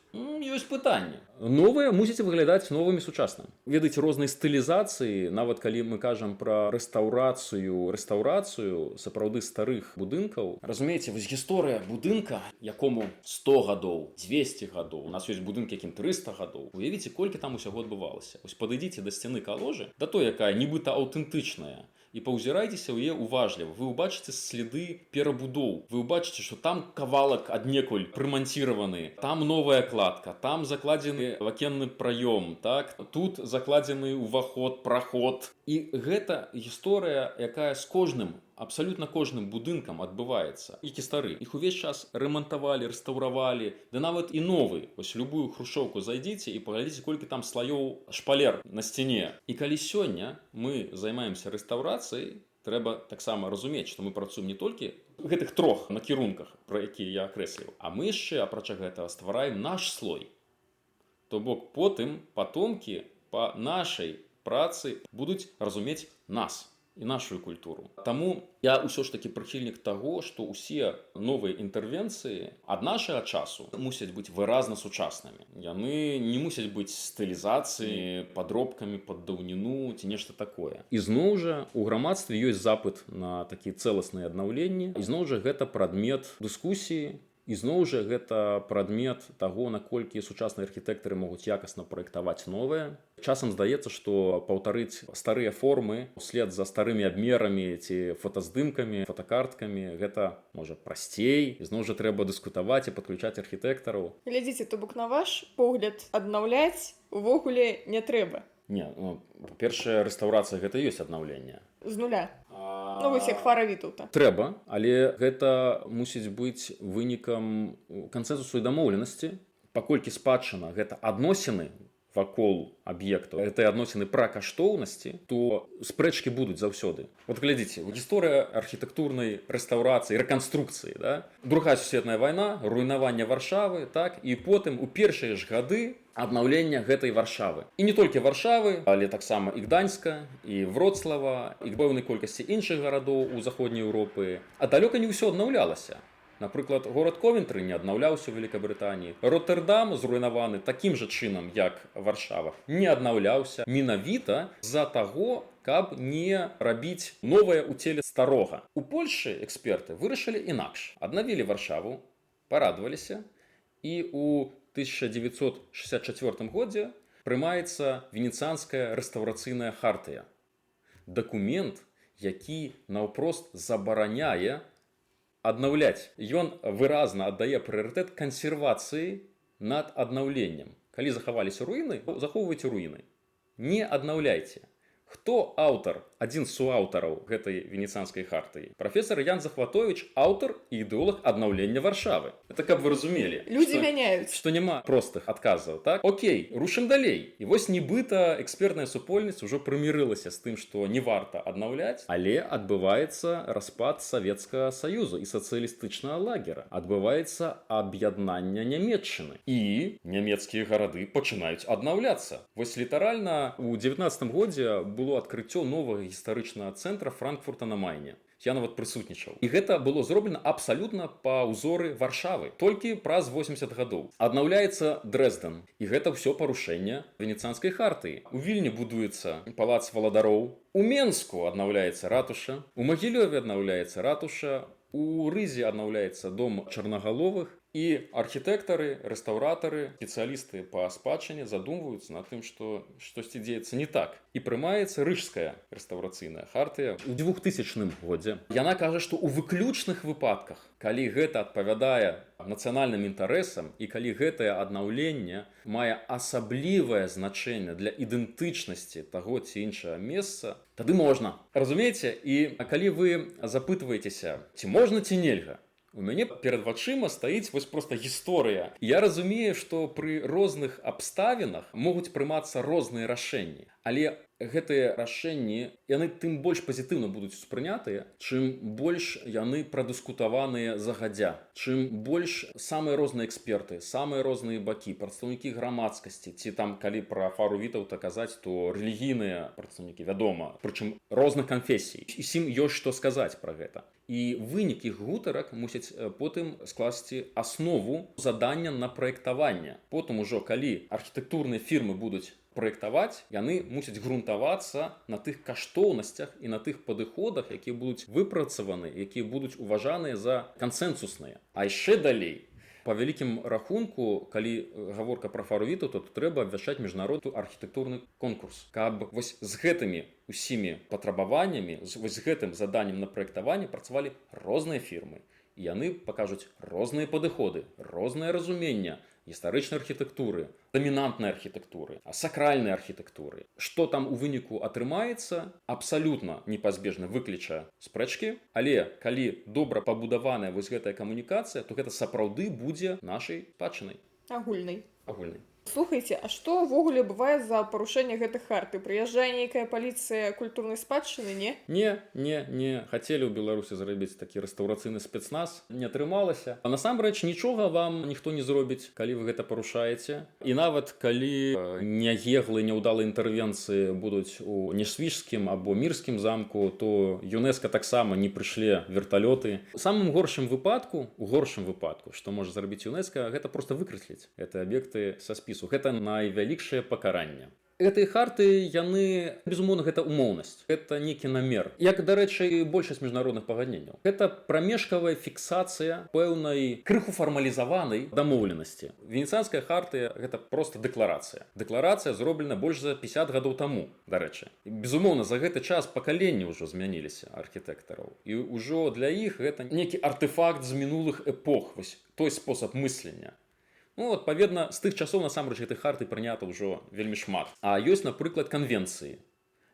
пытанне. Новыя мусіць выглядаць новымі сучасна. Ведаць розныя стылізацыі, нават калі мы кажам пра рэстаўрацыю сапраўды старых будынкаў. Разумееце, вось гісторыя будынка, якому 100 гадоў, 200 гадоў, у нас ёсць будынкі, якім 300 гадоў. Уявіце, колькі там усяго адбывалася. Вось падыдзіце да сцяны каложы, да той, якая нібыта аўтэнтычная, і паўзірайцеся ў яе уважліва. Вы ўбачыце следы перабудоў. Вы ўбачыце, што там кавалак аднекуль прыманціраваны, там новая кладка, там закладзены вакенны праём, так? Тут закладзены ўваход, праход. І гэта гісторыя, якая з кожным, абсалютна кожным будынкам адбываецца. Які стары. Іх увесь час рамантавалі, рэстаўравалі, да нават і новы. Вось любую хрушчоўку зайдзіце і паглядзіце, колькі там слаёў шпалер на сцяне. І калі сёння мы займаемся рэстаўрацыяй, трэба таксама разумець, што мы працуем не толькі гэтых трох накірунках, пра якія я акрэсліў, а мы яшчэ, апрача гэтага, ствараем наш слой. То бок потым патомкі па нашай працы будуць разумець нас і нашу культуру. Таму я ўсё ж такі прыхільнік таго, што ўсе новыя інтэрвенцыі ад нашага часу мусяць быць выразна сучаснымі. Яны не мусяць быць стылізацыі, падробкамі пад даўніну ці нешта такое. І зноў жа у грамадстве ёсць запыт на такія цэласныя аднаўленні. І зноў жа гэта прадмет дыскусіі. І зноў жа гэта прадмет таго, наколькі сучасныя архітэктары могуць якасна праектаваць новае. Часам здаецца, што паўтарыць старыя формы услед за старымі абмерамі ці фотаздымкамі, фотакарткамі, гэта можа прасцей. І зноў жа трэба дыскутаваць і падключаць архітэктараў. Глядзіце, то бок на ваш погляд, аднаўляць увогуле не трэба. Не, па-першае, рэстаўрацыя гэта ёсць аднаўленне. З нуля. Ну, вось як Фара Вітаўта. Трэба, але гэта мусіць быць вынікам кансэнсусу і дамоўленасці. Паколькі спадчына гэта адносіны вакол аб'екту, гэта адносіны пра каштоўнасці, то спрэчкі будуць заўсёды. Вот глядзіце, гісторыя архітэктурнай рэстаўрацыі, рэканструкцыі, да? Другая сусветная вайна, руйнаванне Варшавы, так? І потым у першыя ж гады аднаўлення гэтай Варшавы. І не толькі Варшавы, але таксама і Гданьска, і Вроцлава, і пэўнай колькасці іншых гарадоў у заходняй Еўропы. А далёка не ўсё аднаўлялася. Напрыклад, горад Ковентры не аднаўляўся ў Великабрытаніі. Роттердам, зруйнаваны такім жа чынам, як Варшава, не аднаўляўся менавіта з-за таго, каб не рабіць новае ў целе старога. У Польшы эксперты вырашылі інакш. Аднавілі Варшаву, парадаваліся, і ў 1964 годзе прымаецца Венецыянская рэстаўрацыйная хартыя. Дакумент, які наўпрост забараняе аднаўляць. Ён выразна аддае прыярытэт кансервацыі над аднаўленнем. Калі захаваліся руіны, захоўвайце руіны. Не аднаўляйце. Хто аўтар, адзін з суаўтараў гэтай венецыянскай хартыі? Прафесар Ян Захватовіч, аўтар і ідэолог аднаўлення Варшавы. Это каб вы разумелі. Людзі мяняюць. Што няма простых адказаў, так? Окей, рушым далей. І вось нібыта экспертная супольнасць ужо прымірылася з тым, што не варта аднаўляць, але адбываецца распад Савецкага Саюзу і сацыялістычнага лагера. Адбываецца аб'яднанне Нямецчыны. І нямецкія гарады пачынаюць аднаўляцца. Вось літаральна у 19 годзе было адкрыццё новага гістарычнага цэнтра Франкфурта на Майне. Я нават прысутнічаў. І гэта было зроблена абсалютна па ўзоры Варшавы, толькі праз 80 гадоў. Аднаўляецца Дрэздэн. І гэта ўсё парушэнне Венецыянскай хартыі. У Вільні будуецца палац валадароў. У Менску аднаўляецца ратуша. У Магілёве аднаўляецца ратуша. У Рызе аднаўляецца дом чарнагаловых. І архітэктары, рэстаўратары, спецыялісты па спадчыне задумваюцца над тым, што штосьці дзеецца не так. І прымаецца Рыжская рэстаўрацыйная хартыя ў 2000 годзе. Яна кажа, што ў выключных выпадках, калі гэта адпавядае нацыянальным інтарэсам і калі гэтае аднаўленне мае асаблівае значэнне для ідэнтычнасці таго ці іншага месца, тады можна. Разумееце? І калі вы запытваецеся, ці можна, ці нельга, у мяне перад вачыма стаіць вось проста гісторыя. Я разумею, што пры розных абставінах могуць прымацца розныя рашэнні. Але гэтыя рашэнні, яны тым больш пазітыўна будуць успрынятыя, чым больш яны прадыскутаваныя загадзя, чым больш самыя розныя эксперты, самыя розныя бакі, прадстаўнікі грамадскасці, ці там, калі пра Фару Вітаўта казаць, то рэлігійныя прадстаўнікі, вядома, прычым розных канфесій. Усім ёсць што сказаць пра гэта. І вынік іх гутарак мусяць потым скласці аснову задання на праектаванне. Потым ужо, калі архітэктурныя фірмы будуць праектаваць, яны мусяць грунтавацца на тых каштоўнасцях і на тых падыходах, якія будуць выпрацаваны, якія будуць уважаныя за кансэнсусныя. А яшчэ далей, па вялікім рахунку, калі гаворка пра Фару Вітаўта, то трэба абвяшчаць міжнародны архітэктурны конкурс, каб вось з гэтымі усімі патрабаваннямі, вось з гэтым заданнем на праектаванне працавалі розныя фірмы. І яны пакажуць розныя падыходы, рознае разумення гістарычнай архітэктуры, дамінантнай архітэктуры, сакральнай архітэктуры. Што там у выніку атрымаецца, абсалютна непазбежна выкліча спрэчкі, але калі добра пабудаваная вось гэтая камунікацыя, то гэта сапраўды будзе нашай спадчынай. Агульнай. Агульнай. Слухайце, а што ўвогуле бывае за парушэнне гэтых харты? Прыязджае нейкая паліцыя культурнай спадчыны, не? Не. Хацелі ў Беларусі зрабіць такі рэстаўрацыйны спецназ, не атрымалася. А насамрэч нічога вам ніхто не зробіць, калі вы гэта парушаеце. І нават калі няеглы, няўдалыя інтэрвенцыі будуць у Нешвіжскім або Мірскім замку, то ЮНЕСКА таксама не прышлі верталёты. У самым горшым выпадку, што можа зрабіць ЮНЕСКА, гэта проста выкрэсліць гэты аб'екты са спісу. Гэта найвялікшае пакаранне. Гэтыя харты, яны, безумоўна, гэта умоўнасць. Гэта нейкі намер. Як, дарэчы, і большасць міжнародных пагадненняў. Гэта прамежкавая фіксацыя пэўнай крыху фармалізаванай дамоўленасці. Венецыянская хартыя – гэта проста дэкларацыя. Дэкларацыя зроблена больш за 50 гадоў таму, дарэчы. Безумоўна, за гэты час пакаленні ўжо змяніліся архітэктараў. І ўжо для іх гэта нейкі артефакт з мінулых эпох, вось той спосаб мыслення. Ну, адпаведна, з тых часоў насамрэч гэтых харты прынята ўжо вельмі шмат. А ёсць, напрыклад, канвенцыі.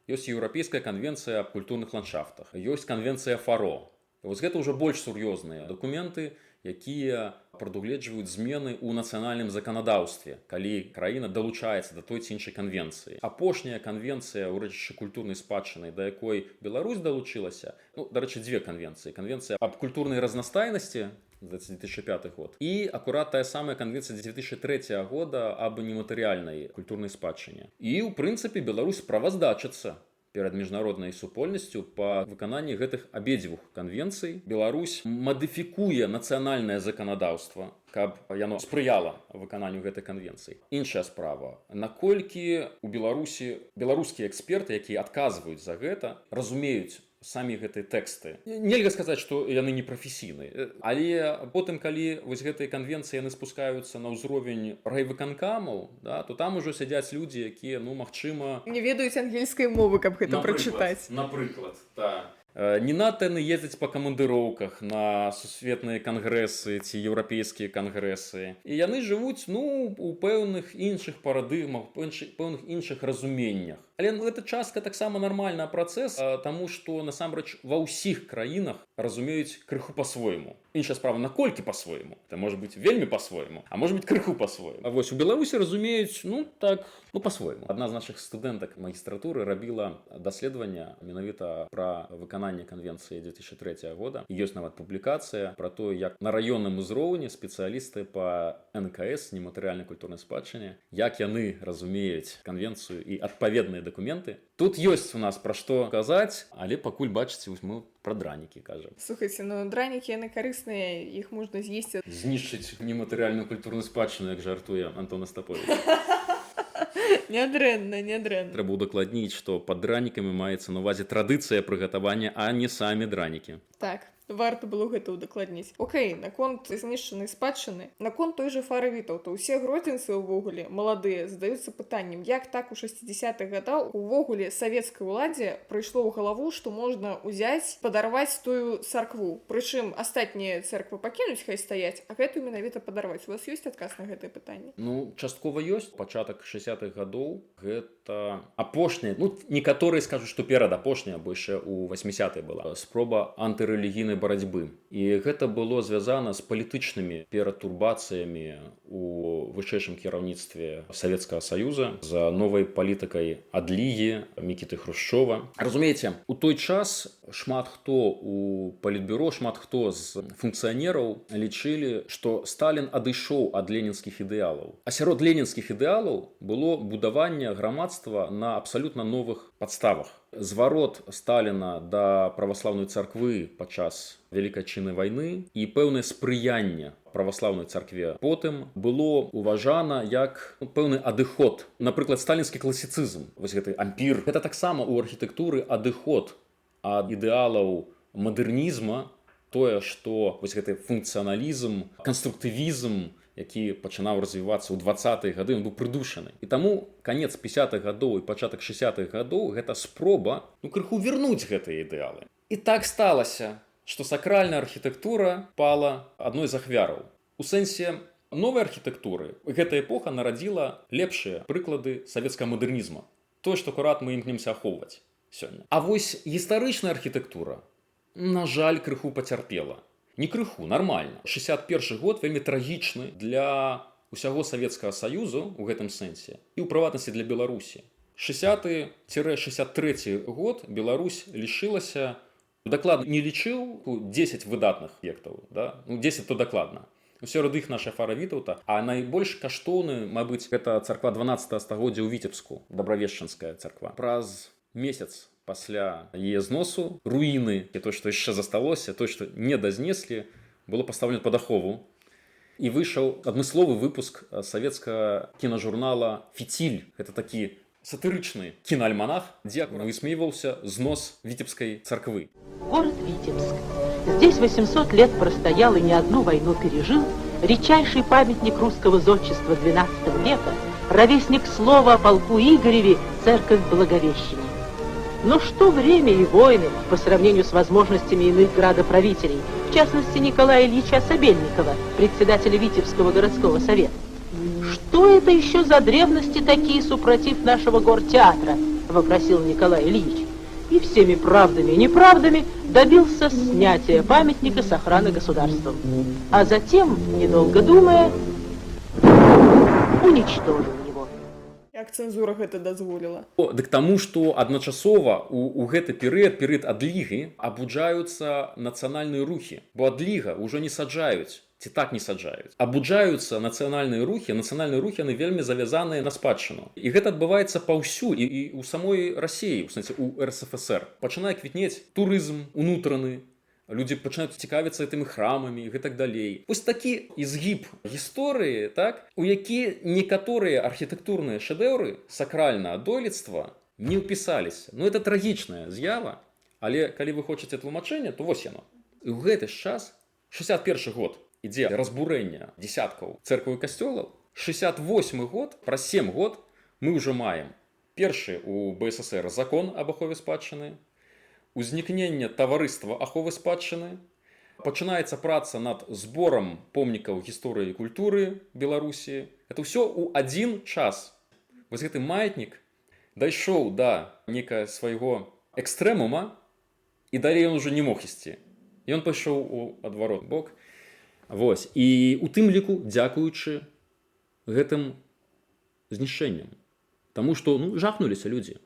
Ёсць еўрапейская канвенцыя аб культурных ландшафтах. Ёсць канвенцыя ФАРО. Вось гэта ўжо больш сур'ёзныя дакументы, якія прадугледжваюць змены ў нацыянальным заканадаўстве, калі краіна далучаецца да той ці іншай канвенцыі. Апошняя канвенцыя ў рэчышчы культурнай спадчыны, да якой Беларусь далучылася, ну, дарэчы, дзве канвенцыі. Канвенцыя аб культурнай разнастайнасці, 2005 год. І акурат тая самая канвенцыя 2003 года аб нематэрыяльнай культурнай спадчыне. І, ў прынцыпе, Беларусь справаздачыцца перад міжнароднай супольнасцю па выкананні гэтых абедзвюх канвенцый. Беларусь мадыфікуе нацыянальнае заканадаўства, каб яно спрыяла выкананню гэтай канвенцыі. Іншая справа. Наколькі у Беларусі беларускія эксперты, якія адказваюць за гэта, разумеюць самі гэтыя тэксты. Нельга сказаць, што яны не прафесійныя. Але потым, калі вось гэтыя канвенцыі яны спускаюцца на ўзровень райвыканкамаў, да, то там ужо сядзяць людзі, якія, ну, магчыма... Не ведаюць ангельскай мовы, каб гэта прачытаць. Напрыклад, так. Не надта яны ездзяць па камандыроўках на сусветныя кангрэсы ці еўрапейскія кангрэсы. І яны жывуць, ну, у пэўных іншых парадыгмах, пэўных іншых разуменнях. Але гэта частка таксама нармальна працэс, таму што насамрэч ва ўсіх краінах разумеюць крыху па-свойму. Іншая справа, наколькі па-свойму. Это можа быць вельмі па-свойму, а можа быць крыху па-свойму. А вось у Беларусі разумеюць, ну так, ну па-свойму. Адна з нашых студэнтак магістратуры рабіла даследаванне менавіта пра выкананне канвенцыі 2003 года. І ёсць нават публікацыя пра тое, як на раённым узроўні спецыялісты па НКС, нематэрыяльнай культурнай спадчыне, як яны разумеюць канвенцыю і адпаведныя дакументы. Тут ёсць у нас пра што казаць, але пакуль, бачыце, мы пра дранікі кажам. Слухайце, ну дранікі, яны карысныя, іх можна з'есці. Знішчыць нематэрыяльную культурную спадчыну, як жартуе Антон Астапович. Нядрэнна. Трэба удакладніць, што пад дранікамі маецца на ўвазе традыцыя прыгатавання, а не самі дранікі. Так, варта было гэта ўдакладніць. Окей, наконт знішчанай спадчыны, наконт той жа Фары Вітаўта, усе гродзенцы ўвогуле маладыя задаюцца пытаннем, як так у 60-х гадах увогуле савецкай уладзе прыйшло ў галаву, што можна ўзяць, падарваць тую царкву. Прычым астатнія цэрквы пакінуць, хай стаяць, а гэтую менавіта падарваць. У вас ёсць адказ на гэтае пытанне? Ну, часткова ёсць. Пачатак 60-х гадоў гэта апошняя, ну, некаторыя скажуць, што перад апошняя, бо яшчэ ў 80-е была спроба антырэлігійнай нацыянальнай барацьбы. І гэта было звязана з палітычнымі пературбацыямі у вышэйшым кіраўніцтве Савецкага Саюза за новай палітыкай адлігі Мікіты Хрушчова. Разумееце, у той час шмат хто у палітбюро, шмат хто з функцыянераў лічылі, што Сталін адышоў ад ленінскіх ідэалаў. А сярод ленінскіх ідэалаў было будаванне грамадства на абсалютна новых падставах. Зварот Сталіна да праваслаўнай царквы падчас Вялікай Адчыннай вайны і пэўнае спрыянне праваслаўнай царкве потым было ўважана як пэўны адыход. Напрыклад, сталінскі класіцызм, вось гэты ампір. Гэта таксама ў архітэктуры адыход ад ідэалаў мадэрнізма, тое, што вось гэты функцыяналізм, канструктывізм, які пачынаў развівацца ў 20-е гады, ён быў прыдушаны. І таму канец 50-х гадоў і пачатак 60-х гадоў гэта спроба крыху вярнуць гэтыя ідэалы. І так сталася, што сакральная архітэктура пала адной з ахвяраў. У сэнсе новай архітэктуры гэта эпоха нарадзіла лепшыя прыклады савецкага мадэрнізма. Тое, што акурат мы імкнемся ахоўваць сёння. А вось гістарычная архітэктура, на жаль, крыху пацярпела. Не крыху, нармальна. 61 год вельмі трагічны для ўсяго Савецкага Саюзу ў гэтым сэнсе і ў прыватнасці для Беларусі. 60-63 год Беларусь лішылася, дакладна не лічыў 10 выдатных аб'ектаў, да? 10 то дакладна. Сярод іх наша Фара Вітаўта, а найбольш каштоўны, мабыць, гэта царква 12 стагоддзя ў Віцебску, Дабравешчанская царква. Праз месяц пасля яе зносу руіны і то, што яшчэ засталося, то, што не дазнеслі, было пастаўлена пад ахову. І выйшаў адмысловы выпуск савецкага кінажурнала «Фіціль». Гэта такі сатырычны кінаальманах, дзе высмейваўся знос Витебской церквы. Город Витебск. Здесь 800 лет простоял и не одну войну пережил редчайший памятник русского зодчества XII века, ровесник слова о полку Игореве, церковь Благовещения. Но что время и войны по сравнению с возможностями иных градоправителей, в частности Николая Ильича Собельникова, председателя Витебского городского совета? Что это еще за древности такие супротив нашего гортеатра? Вопросил Николай Ильич. И всеми правдами и неправдами добился снятия памятника с охраны государством. А затем, недолго думая, уничтожил. Як цэнзура гэта дазволіла? Дык таму, што адначасова у гэты перыяд адлігі абуджаюцца нацыянальныя рухі. Бо адліга ўжо не саджаюць, ці так не саджаюць. Абуджаюцца нацыянальныя рухі яны вельмі завязаныя на спадчыну. І гэта адбываецца паўсюль і ў самой Расіі, у сэнсе у РСФСР. Пачынае квітнець турызм унутраны, людзі пачынаюць цікавіцца гэтымі храмамі і гэтак далей. Вось такі ізгіб гісторыі, так, у які некаторыя архітэктурныя шэдэўры сакральнага дойлідства не ўпісаліся. Ну, это трагічная з'ява, але калі вы хочаце тлумачэння, то вось яно. І ў гэты ж час, 61 год, ідзе разбурэнне дзесяткаў цэркваў і касцёлаў, 68 год, праз 7 год мы ўжо маем першы у БССР закон аб ахове спадчыны, узнікнення таварыства аховы спадчыны, пачынаецца праца над зборам помнікаў гісторыі і культуры Беларусі. Это ўсё ў адзін час. Вось гэты маятнік дайшоў да некага свайго экстрэмума, і далей ён ужо не мог ісці. Ён пайшоў у адварот бок. Вось. І у тым ліку дзякуючы гэтым знішчэнням. Таму што жахнуліся людзі.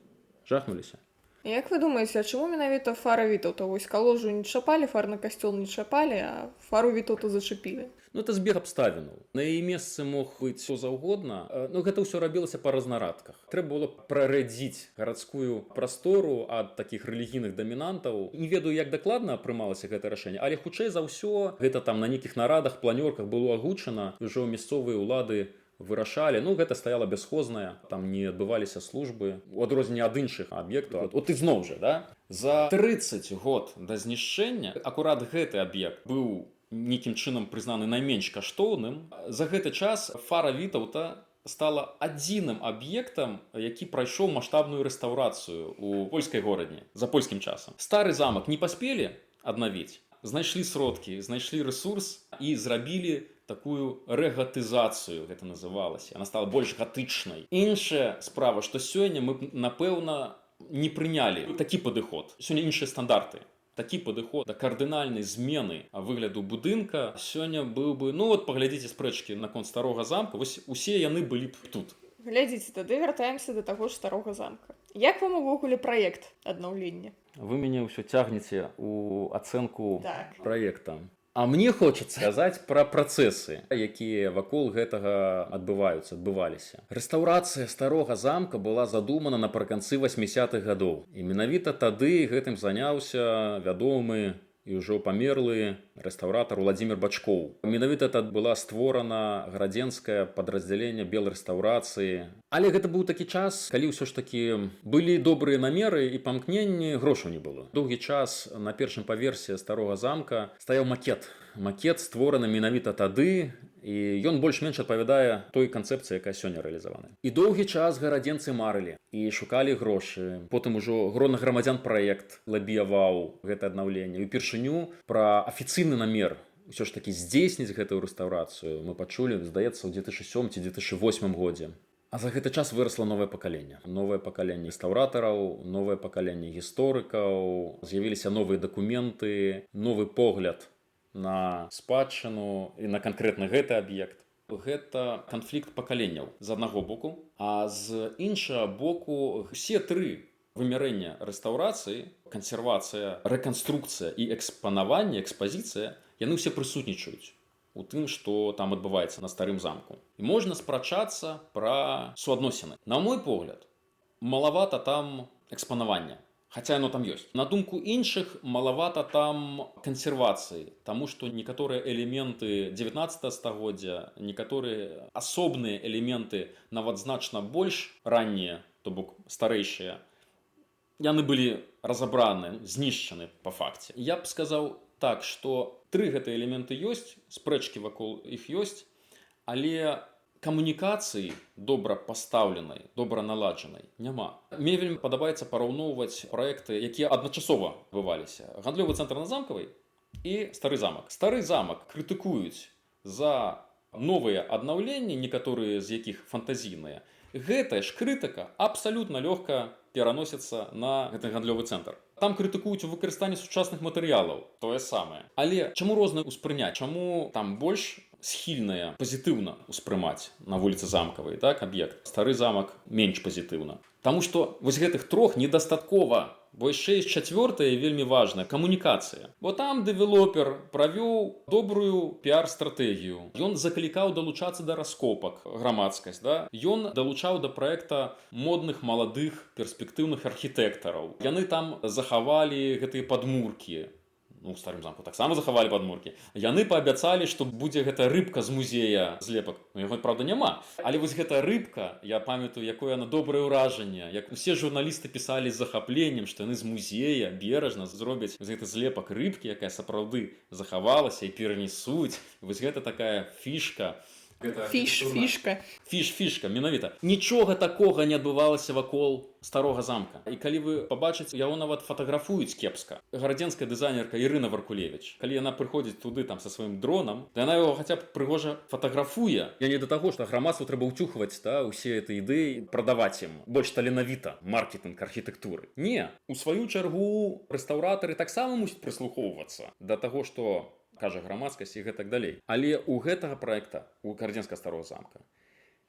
Жахнуліся. Як вы думаеце, а чаму менавіта Фара Вітаўта? Вось каложу не чапалі, фарны касцёл не чапалі, а Фару Вітаўта зачапілі? Ну, это збег абставінаў. На яе месцы мог быць што заўгодна. Ну, гэта ўсё рабілася па разнарадках. Трэба было прарэдзіць гарадскую прастору ад такіх рэлігійных дамінантаў. Не ведаю, як дакладна прымалася гэта рашэнне, але хутчэй за ўсё гэта там на нейкіх нарадах, планёрках было агучана, ўжо мясцовыя ўлады вырашалі, гэта стаяла бясхозная, там не адбываліся службы, у адрозненне ад іншых аб'ектаў. От і зноў жа, да? За 30 год да знішчэння акурат гэты аб'ект быў нейкім чынам прызнаны найменш каштоўным. За гэты час Фара Вітаўта стала адзіным аб'ектам, які прайшоў маштабную рэстаўрацыю ў польскай горадні за польскім часам. Стары замак не паспелі аднавіць, знайшлі сродкі, знайшлі рэсурс і зрабілі такую рэгатызацыю, гэта называлася. Яна стала больш гатычнай. Іншая справа, што сёння мы, напэўна, не прынялі такі падыход. Сёння іншыя стандарты. такі падыход да кардынальнай змены выгляду будынка сёння быў бы, ну вот паглядзіце спрэчкі наконт старога замка, вось усе яны былі б тут. Глядзіце, тады вяртаемся да таго ж старога замка. Як вам увогуле праект аднаўлення? Вы мяне ўсё цягнеце ў ацэнку Так. праекта. А мне хочацца сказаць пра працэсы, якія вакол гэтага адбываліся. Рэстаўрацыя старога замка была задумана напрыканцы 80-х гадоў. І менавіта тады гэтым заняўся вядомы і ўжо памерлы рэстаўратар Уладзімір Бачкоў. Менавіта тады была створана градзенскае падраздзяленне белрэстаўрацыі. Але гэта быў такі час, калі ўсё ж такі былі добрыя намеры і памкненні, грошаў не было. Доўгі час на першым паверсе старога замка стаяў макет. Макет створаны менавіта тады, і ён больш-менш адпавядае той канцэпцыі, якая сёння рэалізавана. І доўгі час гарадзенцы марылі і шукалі грошы. Потым ужо гронны грамадзян праект лабіяваў гэта аднаўленне. І ўпершыню пра афіцыйны намер ўсё ж такі здзейсніць гэтую рэстаўрацыю мы пачулі, здаецца, ў 2007 ці 2008 годзе. А за гэты час вырасла новае пакаленне. Новае пакаленне рэстаўратараў, новае пакаленне гісторыкаў, з'явіліся новыя дакументы, новы погляд на спадчыну і на канкрэтна гэты аб'ект. Гэта канфлікт пакаленняў з аднаго боку, а з іншага боку усе тры вымярэння рэстаўрацыі, кансервацыя, рэканструкцыя і экспанаванне, экспазіцыя, яны ўсе прысутнічаюць у тым, што там адбываецца на старым замку. І можна спрачацца пра суадносіны. На мой погляд, малавата там экспанавання. Хаця яно там ёсць. На думку іншых, малавата там кансервацыі, таму што некаторыя элементы 19 стагоддзя, некаторыя асобныя элементы, нават значна больш раннія, то бок старэйшыя, яны былі разабраны, знішчаны па факце. Я б сказаў так, што тры гэтыя элементы ёсць, спрэчкі вакол іх ёсць, але камунікацыі добра пастаўленай, добра наладжанай няма. Мне вельмі падабаецца параўноўваць праекты, якія адначасова бываліся. Гандлёвы цэнтр на Замкавай і стары замак. Стары замак крытыкуюць за новыя аднаўленні, некаторыя з якіх фантазійныя. Гэтая ж крытыка абсалютна лёгка пераносіцца на гэты гандлёвы цэнтр. Там крытыкуюць у выкарыстанні сучасных матэрыялаў, тое самае. Але чаму рознае ўспрыняць? Чаму там больш схільная пазітыўна ўспрымаць на вуліцы Замкавай, так, аб'ект? Стары замак менш пазітыўна. Таму што вось гэтых трох недастаткова, бо яшчэ ёсць чацвёртая вельмі важная камунікацыя. Бо там дэвелопер правёў добрую піар-стратэгію. Ён заклікаў далучацца да раскопак грамадскасць, да? Ён далучаў да праекта модных маладых перспектыўных архітэктараў. Яны там захавалі гэтыя падмуркі. Ну, у старым замку таксама захавалі падмуркі. Яны паабяцалі, што будзе гэта рыбка з музея злепак. Ну, яго, правда, няма. Але вось гэта рыбка, я памятаю, якое яна добрае ўражанне. Як усе журналісты пісалі з захапленнем, што яны з музея бережна зробяць гэты злепак рыбкі, якая сапраўды захавалася і перанесуць. Вось гэта такая фішка. Фішка, менавіта. Нічога такога не адбывалася вакол старога замка. І калі вы пабачыце, яго нават фатаграфуюць кепска. Гарадзенская дызайнерка Ірына Варкулевіч, калі яна прыходзіць туды там са сваім дронам, то яна яго хаця б прыгожа фатаграфуе. Я не да таго, што грамадству трэба ўцюхваць, да, усе гэты ідэі, прадаваць ім больш таленавіта маркетынг архітэктуры. Не, у сваю чаргу рэстаўратары таксама мусяць прыслухоўвацца да таго, што кажа грамадскасць і гэтак далей. Але у гэтага праекта, у гарадзенскага старога замка,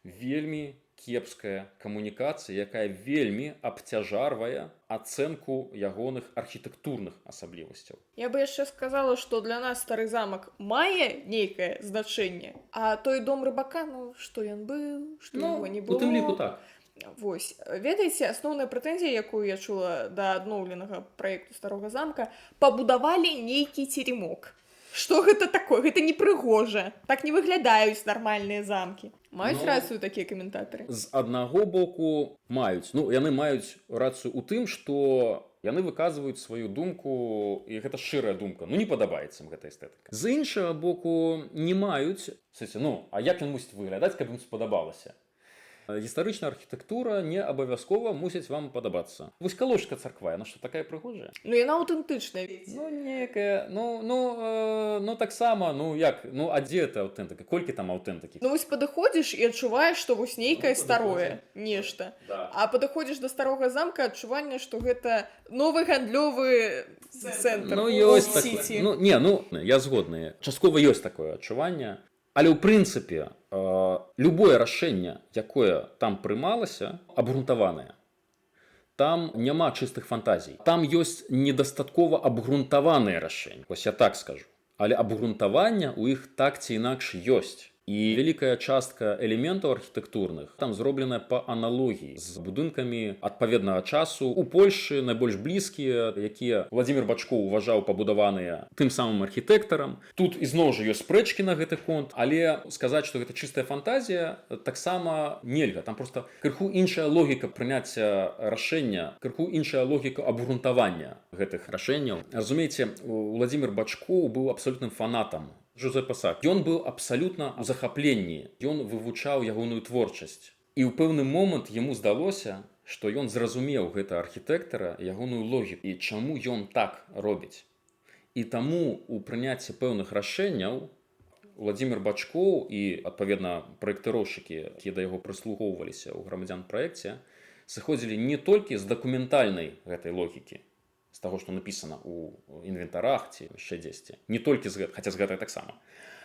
вельмі кепская камунікацыя, якая вельмі абцяжарвае ацэнку ягоных архітэктурных асаблівасцяў. Я бы яшчэ сказала, што для нас стары замак мае нейкае значэнне, а той дом рыбака, ну, што ён быў, што яго не было. У тым ліку так. Вось, ведаеце, асноўная прэтэнзія, якую я чула да адноўленага праекту старога замка, пабудавалі нейкі церемок. Што гэта такое? Гэта непрыгожа. Так не выглядаюць нармальныя замкі. Маюць рацыю такія каментатары? З аднаго боку маюць. Ну, яны маюць рацыю ў тым, што яны выказваюць сваю думку, і гэта шчырая думка. Ну, не падабаецца ім гэта эстэтыка. З іншага боку не маюць. Ну, а як ён мусіць выглядаць, каб ім спадабалася? Гістарычная архітэктура не абавязкова мусіць вам падабацца. Вось Калужская царква, яна што такая прыгожая? Ну яна аўтэнтычная. Ну некая, ну таксама, ну як, ну а дзе это аўтэнтыка? Колькі там аўтэнтыкі? Ну вось падыходзіш і адчуваеш, што вось нейкае старое нешта. Да. А падыходзіш да старога замка, адчуванне, што гэта новы гандлёвы цэнтр. Ну у ёсць так, Сіці. ну я згодны. Часткова ёсць такое адчуванне, але ў прынцыпе любое рашэнне, якое там прымалася, абгрунтаванае. Там няма чыстых фантазій. Там ёсць недастаткова абгрунтаваныя рашэнні. Вось я так скажу. Але абгрунтаванне ў іх так ці інакш ёсць. І вялікая частка элементаў архітэктурных там зробленая па аналогіі з будынкамі адпаведнага часу. У Польшы найбольш блізкія, якія Владзімір Бачкоў уважаў пабудаваныя тым самым архітэктарам. Тут ізноў жа ёсць спрэчкі на гэты конт, але сказаць, што гэта чыстая фантазія, таксама нельга. Там проста крыху іншая логіка прыняцця рашэння, крыху іншая логіка абгрунтавання гэтых рашэнняў. Разумееце, Владзімір Бачкоў быў абсалютным фанатам Жозепа Сак. Ён быў абсалютна ў захапленні. Ён вывучаў ягоную творчасць. І ў пэўны момант яму здалося, што ён зразумеў гэта архітэктара, ягоную логіку і чаму ён так робіць. І таму у прыняцці пэўных рашэнняў Владзімір Бачкоў і, адпаведна, праектыроўшчыкі, якія да яго прыслухоўваліся ў грамадзян праекце, сыходзілі не толькі з дакументальнай гэтай логікі, з таго, што напісана ў інвентарах ці яшчэ дзесьці. Не толькі з гэтага, хаця з гэтага таксама.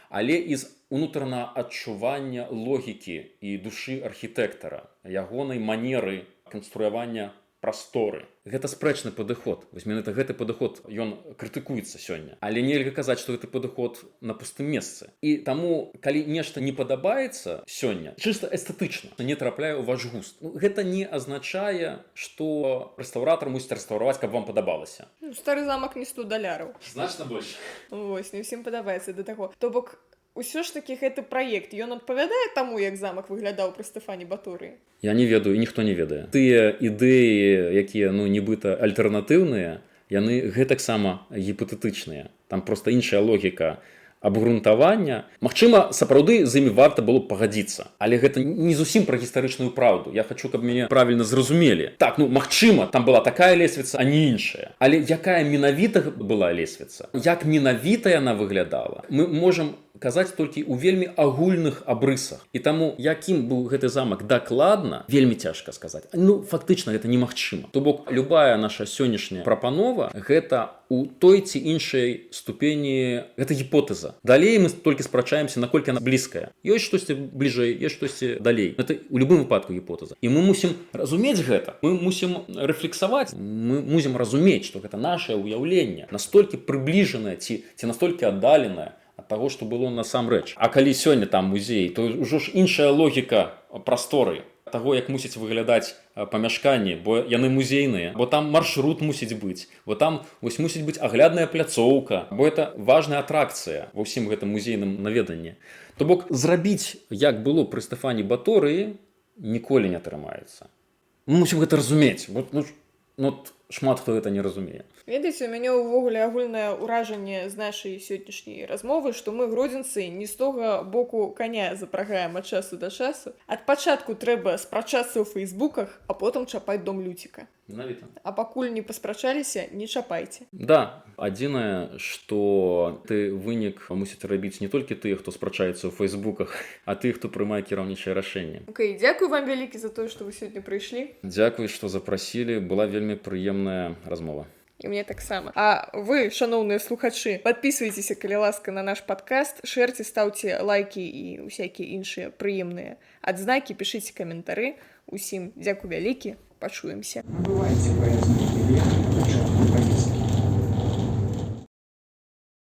Але і з унутранага адчування логікі і душы архітэктара, ягонай манеры канструявання прасторы. Гэта спрэчны падыход. Вось менавіта гэты падыход, ён крытыкуецца сёння. Але нельга казаць, што гэты падыход на пустым месцы. І таму, калі нешта не падабаецца сёння, чыста эстэтычна, не трапляе ў ваш густ. Ну, гэта не азначае, што рэстаўратар мусіць рэстаўраваць, каб вам падабалася. Ну, стары замак не $100. Значна больш. Вось, не ўсім падабаецца да таго. То бок, усё ж такі гэты праект, ён адпавядае таму, як замак выглядаў пры Стэфане Баторыі? Я не ведаю, і ніхто не ведае. Тыя ідэі, якія, ну, нібыта альтэрнатыўныя, яны гэтаксама гіпатэтычныя. Там проста іншая логіка абгрунтавання. Магчыма, сапраўды з імі варта было б пагадзіцца. Але гэта не зусім пра гістарычную праўду. Я хачу, каб мяне правільна зразумелі. Так, ну, магчыма, там была такая лесвіца, а не іншая. Але якая менавіта была лесвіца? Як менавіта яна выглядала? Мы можам казаць толькі ў вельмі агульных абрысах. І таму, якім быў гэты замак дакладна, вельмі цяжка сказаць. Ну, фактычна, гэта немагчыма. То бок, любая наша сённяшняя прапанова, гэта у той ці іншай ступені, гэта гіпотэза. Далей мы толькі спрачаемся, наколькі яна блізкая. Ёсць штосьці бліжэй, ёсць штосьці далей. Гэта ў любым выпадку гіпотэза. І мы мусім разумець гэта. Мы мусім рэфлексаваць. Мы мусім разумець, што гэта нашае ўяўленне настолькі прыбліжанае ці настолькі аддаленае ад таго, што было насамрэч. А калі сёння там музей, то ўжо ж іншая логіка прасторы, таго, як мусіць выглядаць памяшканні, бо яны музейныя, бо там маршрут мусіць быць, бо там вось мусіць быць аглядная пляцоўка, бо это важная атракцыя ва ўсім гэтым музейным наведанні. То бок зрабіць, як было пры Стэфане Баторыі, ніколі не атрымаецца. Мы мусім гэта разумець, бо шмат хто гэта не разумее. Ведаеце, у мяне ўвогуле агульнае ўражанне з нашай сённяшняй размовы, што мы, гродзенцы, не з тога боку каня запрагаем ад часу да часу. Ад пачатку трэба спрачацца ў фейсбуках, а потым чапаць дом Люціка. Менавіта. А пакуль не паспрачаліся, не чапайце. Да, адзінае, што ты вынік мусіць рабіць не толькі тыя, хто спрачаецца ў фейсбуках, а тыя, хто прымае кіраўнічае рашэнне. Окей, дзякуй вам вялікі за тое, што вы сёння прыйшлі. Дзякуй, што запрасілі, была вельмі прыемная размова. І мне таксама. А вы, шаноўныя слухачы, падпісвайцеся, калі ласка, на наш падкаст, шэрце, стаўце лайкі і ўсякія іншыя прыемныя адзнакі, пішыце каментары. Усім дзякуй вялікі, пачуемся. Набывайте поездные билеты на путешествие по